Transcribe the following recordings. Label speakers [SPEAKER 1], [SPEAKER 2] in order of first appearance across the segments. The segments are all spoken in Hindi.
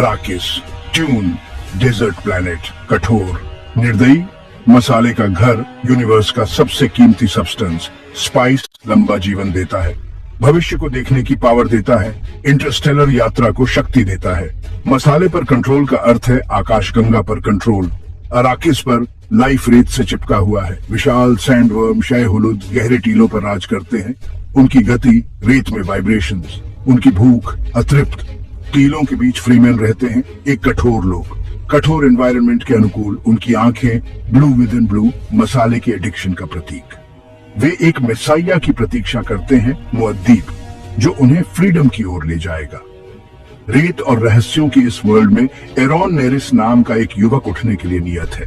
[SPEAKER 1] अराकिस, ट्यून, डेजर्ट प्लैनेट, कठोर, निर्दयी, मसाले का घर, यूनिवर्स का सबसे कीमती सब्सटेंस, स्पाइस लंबा जीवन देता है, भविष्य को देखने की पावर देता है, इंटरस्टेलर यात्रा को शक्ति देता है। मसाले पर कंट्रोल का अर्थ है आकाशगंगा पर कंट्रोल। अराकिस पर लाइफ रेत से चिपका हुआ है। विशाल सैंडवर्म शहहुलुद गहरे टीलों पर राज करते हैं। उनकी गति रेत में वाइब्रेशंस, उनकी भूख अतृप्त। टीलों के बीच फ्रीमैन रहते हैं, एक कठोर लोग, कठोर एनवायरनमेंट के अनुकूल। उनकी आंखें ब्लू विद इन ब्लू, मसाले के एडिक्शन का प्रतीक। वे एक मेसाइया की प्रतीक्षा करते हैं, मुअद्दीब, जो उन्हें फ्रीडम की ओर ले जाएगा। रेत और रहस्यों की इस वर्ल्ड में एरॉन नेरिस नाम का एक युवक उठने के लिए नियत है।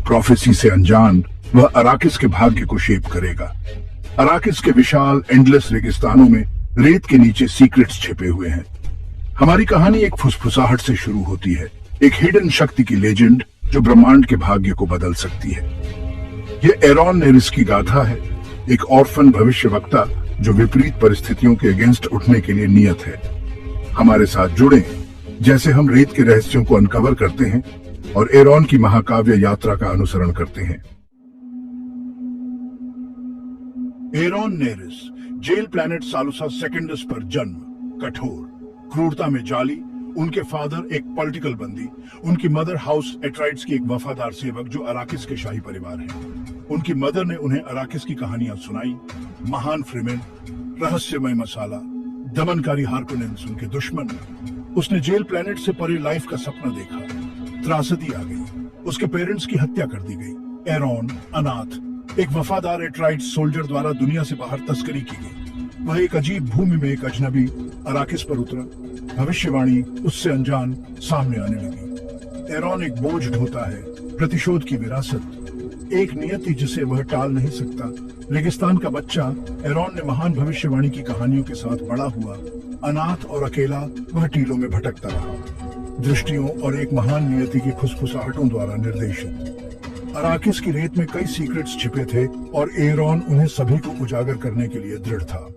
[SPEAKER 1] प्रोफेसी से अनजान वह अराकिस के भाग्य को शेप करेगा। अराकिस के विशाल एंडलेस रेगिस्तानों में रेत के नीचे सीक्रेट्स छिपे हुए हैं। हमारी कहानी एक फुसफुसाहट से शुरू होती है, एक हिडन शक्ति की लेजेंड जो ब्रह्मांड के भाग्य को बदल सकती है। यह एरॉन नेरिस की गाथा है, एक ऑर्फन भविष्यवक्ता जो विपरीत परिस्थितियों के अगेंस्ट उठने के लिए नियत है। हमारे साथ जुड़े जैसे हम रेत के रहस्यों को अनकवर करते हैं और एरॉन की महाकाव्य यात्रा का अनुसरण करते हैं। Aaron Neris, jail planet Salusa Secundus पर जन्म, कठोर, क्रूरता में जाली। उनके फादर एक पॉलिटिकल बंदी, उनकी मदर हाउस एट्राइड्स की एक वफादार सेवक जो अराकिस के शाही परिवार है। उनकी मदर ने उन्हें अराकिस की कहानियां सुनाई। महान फ्रीमेन, रहस्यमय मसाला, दमनकारी हार्कोनेंस उनके दुश्मन। उसने जेल प्लैनेट से परे लाइफ का सपना देखा। त्रासदी आ गई, उसके पेरेंट्स की हत्या कर दी गई। एरॉन अनाथ, एक वफादार एट्राइड सोल्जर द्वारा दुनिया से बाहर तस्करी की गई। वह एक अजीब भूमि में एक अजनबी अराकिस पर उतरा। भविष्यवाणी उससे अनजान सामने आने लगी। एरॉन एक बोझ ढोता है, प्रतिशोध की विरासत, एक नियति जिसे वह टाल नहीं सकता। रेगिस्तान का बच्चा एरॉन ने महान भविष्यवाणी की कहानियों के साथ बड़ा हुआ। अनाथ और अकेला वह टीलों में भटकता रहा, दृष्टियों और एक महान नियति की फुसफुसाहटों द्वारा निर्देशित। अराकिस की रेत में कई सीक्रेट्स छिपे थे और एरॉन उन्हें सभी को उजागर करने के लिए दृढ़ था।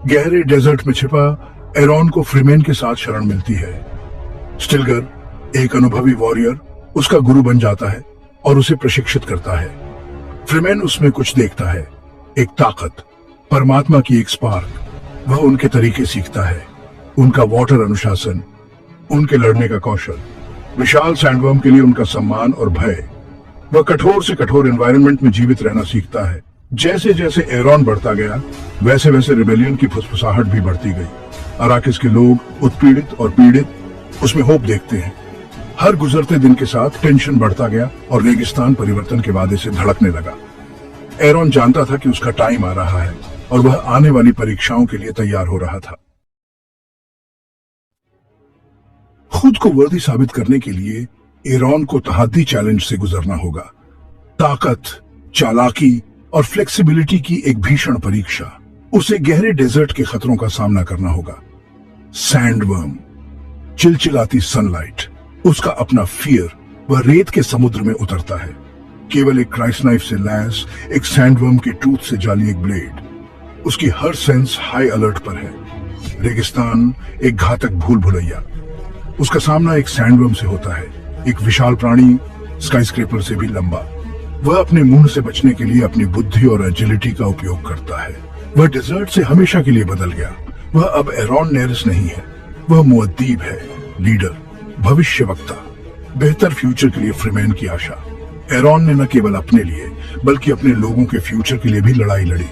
[SPEAKER 1] गहरे डेजर्ट में छिपा एरॉन को फ्रीमेन के साथ शरण मिलती है। स्टिलगर, एक अनुभवी वॉरियर, उसका गुरु बन जाता है और उसे प्रशिक्षित करता है। फ्रीमेन उसमें कुछ देखता है, एक ताकत, परमात्मा की एक स्पार्क। वह उनके तरीके सीखता है, उनका वाटर अनुशासन, उनके लड़ने का कौशल, विशाल सैंडवर्म के लिए उनका सम्मान और भय। वह कठोर से कठोर एनवायरनमेंट में जीवित रहना सीखता है। जैसे जैसे एरॉन बढ़ता गया वैसे वैसे रिबेलियन की फुसफुसाहट भी बढ़ती गई। अराकिस के लोग उत्पीड़ित और पीड़ित उसमें होप देखते हैं। हर गुजरते दिन के साथ टेंशन बढ़ता गया और रेगिस्तान परिवर्तन के वादे से धड़कने लगा। एरॉन जानता था कि उसका टाइम आ रहा है और वह आने वाली परीक्षाओं के लिए तैयार हो रहा था। खुद को वर्दी साबित करने के लिए एरॉन को तहद्दी चैलेंज से गुजरना होगा। ताकत, चालाकी और फ्लेक्सिबिलिटी की एक भीषण परीक्षा। उसे गहरे डेजर्ट के खतरों का सामना करना होगा। सैंडवर्म, चिलचिलाती सनलाइट, उसका अपना फियर। वह रेत के समुद्र में उतरता है, केवल एक क्राइस नाइफ से लैस, एक सैंडवर्म के टूथ से जाली एक ब्लेड। उसकी हर सेंस हाई अलर्ट पर है। रेगिस्तान एक घातक भूल भुलैया। उसका सामना एक सैंडवर्म से होता है, एक विशाल प्राणी, स्काईस्क्रेपर से भी लंबा। वह अपने मुंह से बचने के लिए अपनी बुद्धि और एजिलिटी का उपयोग करता है। वह डेजर्ट से हमेशा के लिए बदल गया। वह अब एरॉन नेरिस नहीं है, वह मुअद्दीब है, लीडर, भविष्यवक्ता, बेहतर फ्यूचर के लिए फ्रीमेन की आशा। एरॉन ने न केवल अपने लिए बल्कि अपने लोगों के फ्यूचर के लिए भी लड़ाई लड़ी।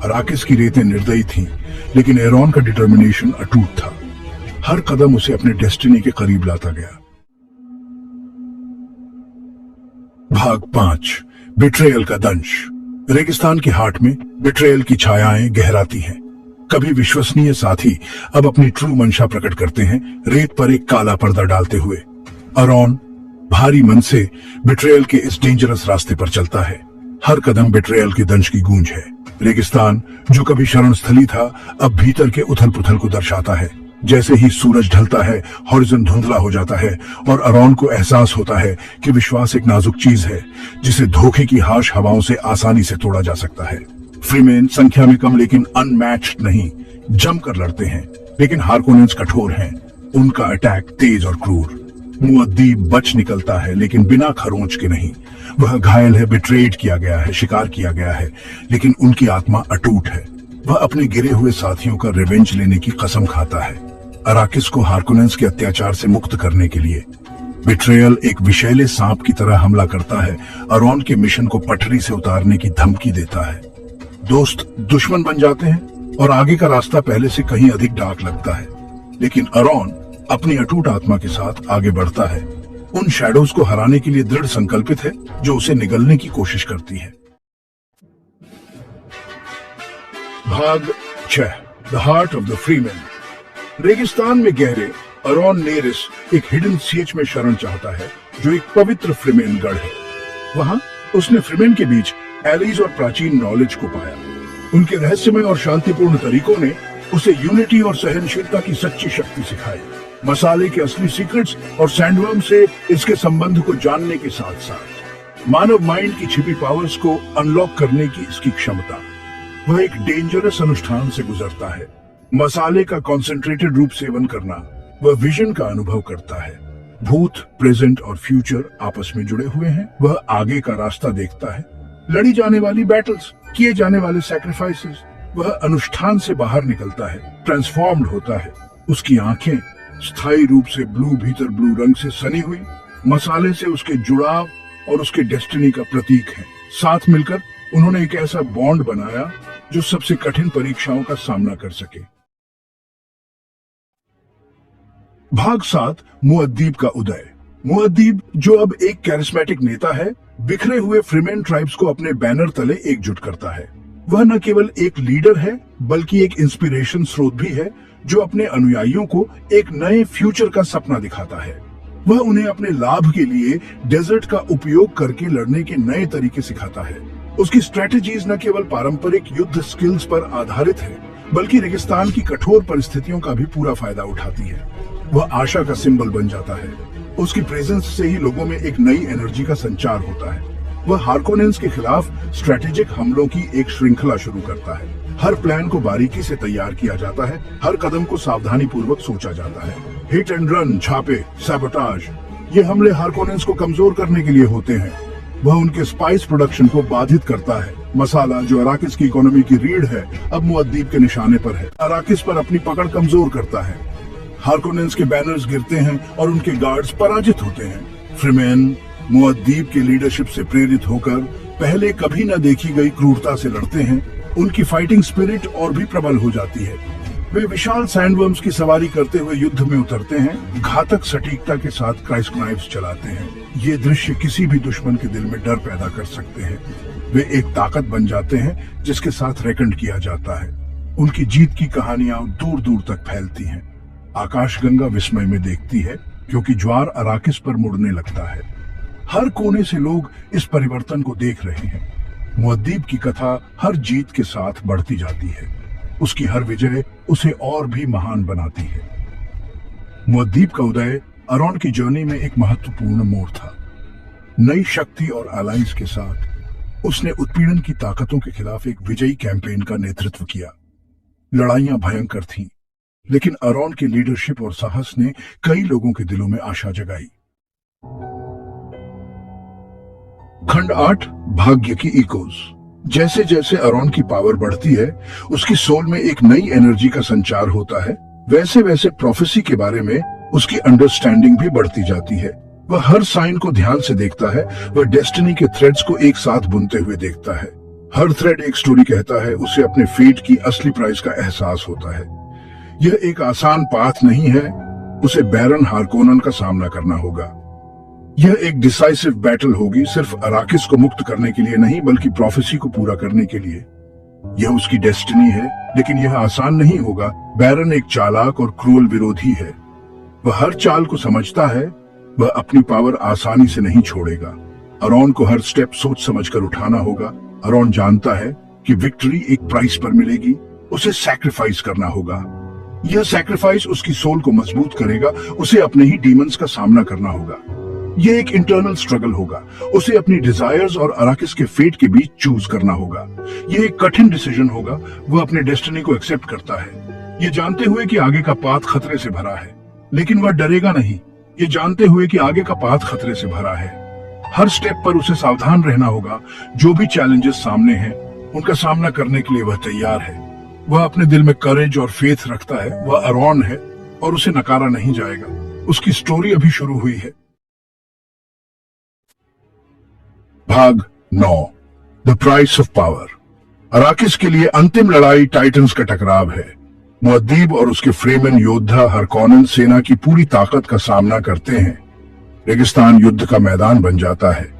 [SPEAKER 1] अराकिस की रेतें निर्दयी थीं, लेकिन एरॉन का डिटर्मिनेशन अटूट था। हर कदम उसे अपने डेस्टिनी के करीब लाता गया। भाग 5, बिट्रेयल का दंश। रेगिस्तान की हाट में बिट्रेयल की छायाएं गहराती हैं। कभी विश्वसनीय साथी अब अपनी ट्रू मंशा प्रकट करते हैं, रेत पर एक काला पर्दा डालते हुए। एरॉन भारी मन से बिट्रेयल के इस डेंजरस रास्ते पर चलता है। हर कदम बिट्रेयल के दंश की गूंज है। रेगिस्तान जो कभी शरण स्थली था, अब भीतर के उथल पुथल को दर्शाता है। जैसे ही सूरज ढलता है, हॉरिजन धुंधला हो जाता है और एरॉन को एहसास होता है कि विश्वास एक नाजुक चीज है जिसे धोखे की हाश हवाओं से आसानी से तोड़ा जा सकता है। फ्रीमेन संख्या में कम लेकिन अनमैच्ड नहीं, जमकर लड़ते हैं। लेकिन हार्कोनेंस कठोर हैं। उनका अटैक तेज और क्रूर। मुअद्दीब बच निकलता है, लेकिन बिना खरोंच के नहीं। वह घायल है, बिट्रेड किया गया है, शिकार किया गया है, लेकिन उनकी आत्मा अटूट है। वह अपने गिरे हुए साथियों का रिवेंज लेने की कसम खाता है, अराकिस को हार्कोनेंस के अत्याचार से मुक्त करने के लिए। बिट्रेयल एक विषैले सांप की तरह हमला करता है, अरोन के मिशन को पटरी से उतारने की धमकी देता है। दोस्त दुश्मन बन जाते हैं और आगे का रास्ता पहले से कहीं अधिक डार्क लगता है, लेकिन अरोन अपनी अटूट आत्मा के साथ आगे बढ़ता है, उन शैडोज को हराने के लिए दृढ़ संकल्पित है जो उसे निगलने की कोशिश करती है। भाग 6 the heart of the Freeman. रेगिस्तान में गहरे अरोन नेरिस एक हिडन सीएच में शरण चाहता है, जो एक पवित्र फ्रीमेन गढ़ है। वहां उसने फ्रीमेन के बीच एलीज और प्राचीन नॉलेज को पाया। उनके रहस्यमय और शांतिपूर्ण तरीकों ने उसे यूनिटी और सहनशीलता की सच्ची शक्ति सिखाई। मसाले के असली सीक्रेट्स और सैंडवर्म से इसके संबंध को जानने के साथ साथ मानव माइंड की छिपी पावर्स को अनलॉक करने की इसकी क्षमता। वह एक डेंजरस अनुष्ठान से गुजरता है। मसाले का कॉन्सेंट्रेटेड रूप सेवन करना। वह विजन का अनुभव करता है। भूत, प्रेजेंट और फ्यूचर आपस में जुड़े हुए हैं। वह आगे का रास्ता देखता है। लड़ी जाने वाली बैटल्स, किए जाने वाले सैक्रिफाइसेस। वह अनुष्ठान से बाहर निकलता है, ट्रांसफॉर्म्ड होता है। उसकी आंखें स्थायी रूप से ब्लू, भीतर ब्लू रंग से सनी हुई, मसाले से उसके जुड़ाव और उसके डेस्टिनी का प्रतीक है। साथ मिलकर उन्होंने एक ऐसा बॉन्ड बनाया जो सबसे कठिन परीक्षाओं का सामना कर सके। भाग 7 मुअद्दीब का उदय। मुअद्दीब, जो अब एक कैरिस्मेटिक नेता है, बिखरे हुए फ्रीमेन ट्राइब्स को अपने बैनर तले एकजुट करता है। वह न केवल एक लीडर है, बल्कि एक इंस्पिरेशन स्रोत भी है, जो अपने अनुयायियों को एक नए फ्यूचर का सपना दिखाता है। वह उन्हें अपने लाभ के लिए डेजर्ट का उपयोग करके लड़ने के नए तरीके सिखाता है। उसकी स्ट्रेटेजीज न केवल पारंपरिक युद्ध स्किल्स पर आधारित है, बल्कि रेगिस्तान की कठोर परिस्थितियों का भी पूरा फायदा उठाती है। वह आशा का सिंबल बन जाता है। उसकी प्रेजेंस से ही लोगों में एक नई एनर्जी का संचार होता है। वह हार्कोनेंस के खिलाफ स्ट्रेटेजिक हमलों की एक श्रृंखला शुरू करता है। हर प्लान को बारीकी से तैयार किया जाता है, हर कदम को सावधानी पूर्वक सोचा जाता है। हिट एंड रन, छापे, सैबोटाज, ये हमले हार्कोनेंस को कमजोर करने के लिए होते हैं। वह उनके स्पाइस प्रोडक्शन को बाधित करता है। मसाला, जो अराकिस की इकोनॉमी की रीढ़ है, अब मुअद्दीब के निशाने पर है। अराकिस पर अपनी पकड़ कमजोर करता है। हार्कोनेंस के बैनर्स गिरते हैं और उनके गार्ड्स पराजित होते हैं। फ्रीमेन मुअद्दीब के लीडरशिप से प्रेरित होकर पहले कभी न देखी गई क्रूरता से लड़ते हैं। उनकी फाइटिंग स्पिरिट और भी प्रबल हो जाती है। वे विशाल सैंडवर्म्स की सवारी करते हुए युद्ध में उतरते हैं, घातक सटीकता के साथ क्राइस्ट नाइफ्स चलाते हैं। ये दृश्य किसी भी दुश्मन के दिल में डर पैदा कर सकते हैं। वे एक ताकत बन जाते हैं जिसके साथ रेकन किया जाता है। उनकी जीत की कहानियां दूर दूर तक फैलती हैं। आकाशगंगा विस्मय में देखती है, क्योंकि ज्वार अराकिस पर मुड़ने लगता है। हर कोने से लोग इस परिवर्तन को देख रहे हैं। मुअद्दीब की कथा हर जीत के साथ बढ़ती जाती है। उसकी हर विजय उसे और भी महान बनाती है। मुअद्दीब का उदय अरोन की जर्नी में एक महत्वपूर्ण मोड़ था। नई शक्ति और अलायंस के साथ उसने उत्पीड़न की ताकतों के खिलाफ एक विजयी कैंपेन का नेतृत्व किया। लड़ाइयां भयंकर थीं, लेकिन अरोन की लीडरशिप और साहस ने कई लोगों के दिलों में आशा जगाई। खंड 8 भाग्य की इकोज। जैसे जैसे अरोन की पावर बढ़ती है, उसकी सोल में एक नई एनर्जी का संचार होता है। वैसे वैसे प्रोफेसी के बारे में उसकी अंडरस्टैंडिंग भी बढ़ती जाती है। वह हर साइन को ध्यान से देखता है। वह डेस्टिनी के थ्रेड्स को एक साथ बुनते हुए देखता है। हर थ्रेड एक स्टोरी कहता है। उसे अपने फेट की असली प्राइस का एहसास होता है। यह एक आसान पाथ नहीं है। उसे बैरन हार्कोनन का सामना करना होगा। यह एक डिसाइसिव बैटल होगी, सिर्फ अराकिस को मुक्त करने के लिए नहीं, बल्कि प्रोफेसी को पूरा करने के लिए। यह उसकी डेस्टिनी है, लेकिन यह आसान नहीं होगा। बैरन एक चालाक और क्रूअल विरोधी है। वह हर चाल को समझता है। वह अपनी पावर आसानी से नहीं छोड़ेगा। अरोन को हर स्टेप सोच समझकर उठाना होगा। अरोन जानता है कि विक्ट्री एक प्राइस पर मिलेगी। उसे सैक्रिफाइस करना होगा। यह सैक्रिफाइस उसकी सोल को मजबूत करेगा। उसे अपने ही डीमंस का सामना करना होगा। यह एक इंटरनल स्ट्रगल होगा। उसे अपनी डिजायर्स और अराकिस के फेट के बीच चूज करना होगा। यह एक कठिन डिसीजन होगा। वह अपने डेस्टिनी को एक्सेप्ट करता है, ये जानते हुए कि आगे का पाथ खतरे से भरा है, लेकिन वह डरेगा नहीं, ये जानते हुए कि आगे का पाथ खतरे से भरा है। हर स्टेप पर उसे सावधान रहना होगा। जो भी चैलेंजेस सामने हैं, उनका सामना करने के लिए वह तैयार है। वह अपने दिल में करेज और फेथ रखता है। वह अरॉन है और उसे नकारा नहीं जाएगा। उसकी स्टोरी अभी शुरू हुई है। भाग 9, द प्राइस ऑफ पावर। अराकिस के लिए अंतिम लड़ाई टाइटंस का टकराव है। मुअद्दिब और उसके फ्रेमन योद्धा हरकॉनन सेना की पूरी ताकत का सामना करते हैं। रेगिस्तान युद्ध का मैदान बन जाता है।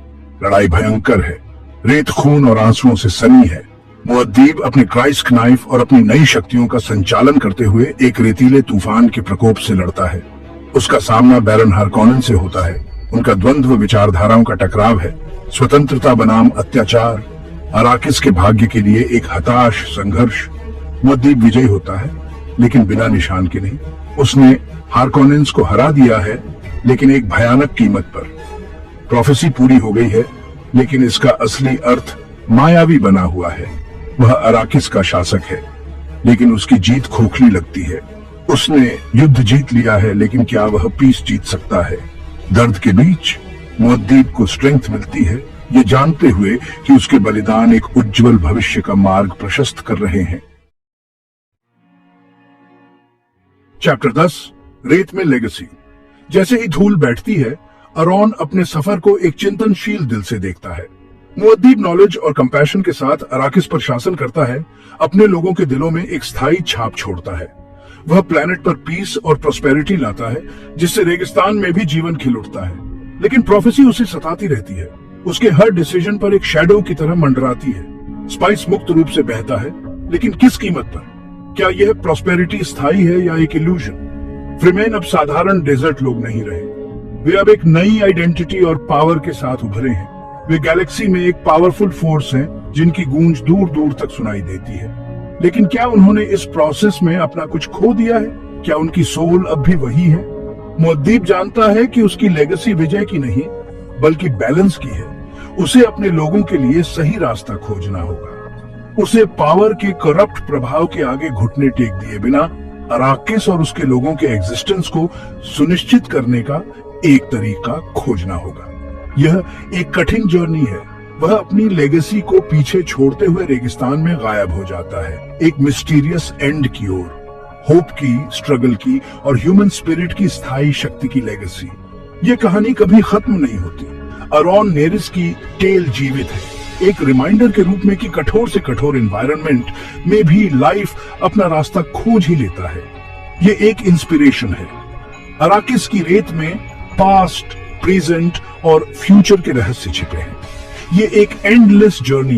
[SPEAKER 1] लड़ाई भयंकर है, रेत, खून और आंसुओं से सनी है। मुअद्दिब अपने क्राइस्ट नाइफ और अपनी नई शक्तियों का संचालन करते हुए एक रेतीले तूफान के प्रकोप से लड़ता है। उसका सामना बैरन हरकॉनन से होता है। उनका द्वंद्व विचारधाराओं का टकराव है। स्वतंत्रता बनाम अत्याचार, अराकिस के भाग्य के लिए एक हताश संघर्ष। मुअद्दिब विजयी होता है, लेकिन बिना निशान के नहीं। उसने हारकॉनेंस को हरा दिया है, लेकिन एक भयानक कीमत पर। प्रोफेसी पूरी हो गई है, लेकिन इसका असली अर्थ मायावी बना हुआ है। वह अराकिस का शासक है, लेकिन उसकी जीत खोखली लगती है। उसने युद्ध जीत लिया है, लेकिन क्या वह पीस जीत सकता है? दर्द के बीच मुअद्दिब को स्ट्रेंथ मिलती है, ये जानते हुए कि उसके बलिदान एक उज्जवल भविष्य का मार्ग प्रशस्त कर रहे हैं। चैप्टर 10, रेत में लेगेसी। जैसे ही धूल बैठती है, अरॉन अपने सफर को एक चिंतनशील दिल से देखता है। मुअद्दिब नॉलेज और कंपैशन के साथ अराकिस पर शासन करता है, अपने लोगों के दिलों में एक स्थायी छाप छोड़ता है। वह प्लेनेट पर पीस और प्रोस्पेरिटी लाता है, जिससे रेगिस्तान में भी जीवन खिल उठता है। लेकिन प्रोफेसी उसे सताती रहती है। उसके हर डिसीजन पर एक शैडो की तरह मंडराती है। स्पाइस मुक्त रूप से बहता है, लेकिन किस कीमत पर? क्या यह प्रोस्पेरिटी स्थायी है या एक इल्यूजन? फ्रीमेन अब साधारण डेजर्ट लोग नहीं रहे। वे अब एक नई आइडेंटिटी और पावर के साथ उभरे हैं। वे गैलेक्सी में एक पावरफुल फोर्स हैं, जिनकी गूंज दूर दूर तक सुनाई देती है। लेकिन क्या उन्होंने इस प्रोसेस में अपना कुछ खो दिया है? क्या उनकी सोल अब भी वही है? मुअद्दिब जानता है कि उसकी लेगेसी विजय की नहीं, बल्कि बैलेंस की है। उसे अपने लोगों के लिए सही रास्ता खोजना होगा। उसे पावर के करप्ट प्रभाव के आगे घुटने टेक दिए बिना अराकिस और उसके लोगों के एग्जिस्टेंस को सुनिश्चित करने का एक तरीका खोजना होगा। यह एक कठिन जर्नी है। वह अपनी लेगेसी को पीछे छोड़ते हुए रेगिस्तान में गायब हो जाता है, एक मिस्टीरियस एंड की ओर। होप की, स्ट्रगल की और ह्यूमन स्पिरिट की स्थायी शक्ति की लेगेसी। ये कहानी कभी खत्म नहीं होती। अरॉन नेरिस की टेल जीवित है, एक रिमाइंडर के रूप में कि कठोर से कठोर एनवायरनमेंट में भी लाइफ अपना रास्ता खोज ही लेता है। ये एक इंस्पिरेशन है। अराकिस की रेत में पास्ट, प्रेजेंट और फ्यूचर के रहस्य छिपे हैं। ये एक एंडलेस जर्नी